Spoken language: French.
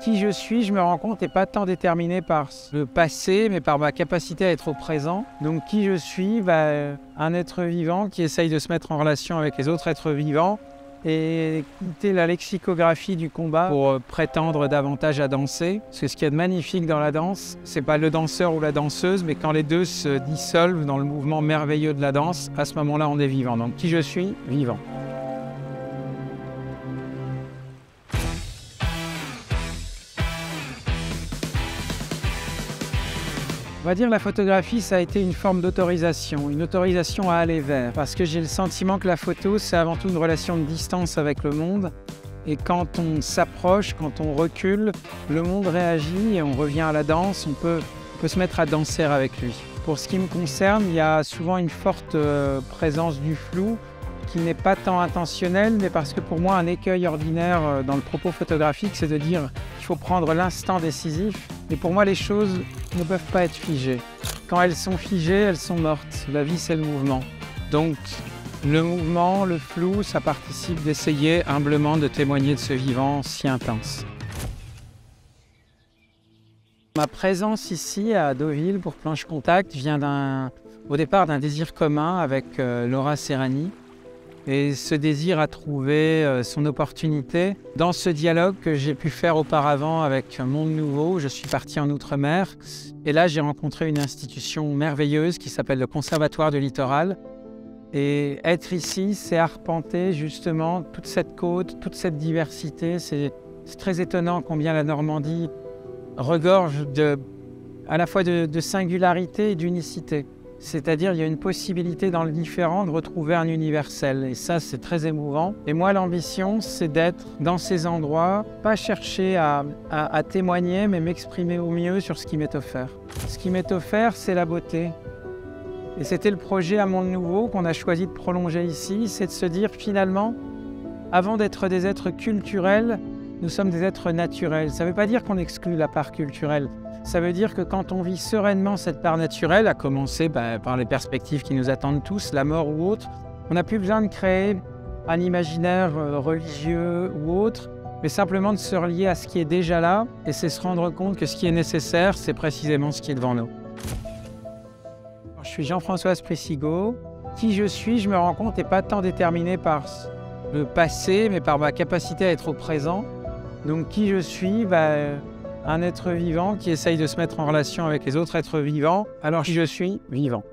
Qui je suis, je me rends compte, n'est pas tant déterminé par le passé, mais par ma capacité à être au présent. Donc qui je suis, un être vivant qui essaye de se mettre en relation avec les autres êtres vivants et quitter la lexicographie du combat pour prétendre davantage à danser. Parce que ce qu'il y a de magnifique dans la danse, c'est pas le danseur ou la danseuse, mais quand les deux se dissolvent dans le mouvement merveilleux de la danse, à ce moment-là, on est vivant. Donc qui je suis, vivant. On va dire que la photographie, ça a été une forme d'autorisation, une autorisation à aller vers. Parce que j'ai le sentiment que la photo, c'est avant tout une relation de distance avec le monde. Et quand on s'approche, quand on recule, le monde réagit et on revient à la danse, on peut se mettre à danser avec lui. Pour ce qui me concerne, il y a souvent une forte présence du flou qui n'est pas tant intentionnel, mais parce que pour moi, un écueil ordinaire dans le propos photographique, c'est de dire qu'il faut prendre l'instant décisif. Et pour moi, les choses ne peuvent pas être figées. Quand elles sont figées, elles sont mortes. La vie, c'est le mouvement. Donc, le mouvement, le flou, ça participe d'essayer humblement de témoigner de ce vivant si intense. Ma présence ici à Deauville pour Planche Contact vient au départ d'un désir commun avec Laura Serrani. Et ce désir a trouvé son opportunité dans ce dialogue que j'ai pu faire auparavant avec Monde Nouveau, où je suis parti en Outre-mer. Et là, j'ai rencontré une institution merveilleuse qui s'appelle le Conservatoire du Littoral. Et être ici, c'est arpenter justement toute cette côte, toute cette diversité. C'est très étonnant combien la Normandie regorge à la fois de singularité et d'unicité. C'est-à-dire il y a une possibilité dans le différent de retrouver un universel. Et ça, c'est très émouvant. Et moi, l'ambition, c'est d'être dans ces endroits, pas chercher à témoigner, mais m'exprimer au mieux sur ce qui m'est offert. Ce qui m'est offert, c'est la beauté. Et c'était le projet à Monde Nouveau qu'on a choisi de prolonger ici, c'est de se dire finalement, avant d'être des êtres culturels, nous sommes des êtres naturels. Ça ne veut pas dire qu'on exclut la part culturelle. Ça veut dire que quand on vit sereinement cette part naturelle, à commencer par les perspectives qui nous attendent tous, la mort ou autre, on n'a plus besoin de créer un imaginaire religieux ou autre, mais simplement de se relier à ce qui est déjà là, et c'est se rendre compte que ce qui est nécessaire, c'est précisément ce qui est devant nous. Je suis Jean-François Pressigaud. Qui je suis, je me rends compte, n'est pas tant déterminé par le passé, mais par ma capacité à être au présent. Donc qui je suis, un être vivant qui essaye de se mettre en relation avec les autres êtres vivants. Alors qui je suis, vivant.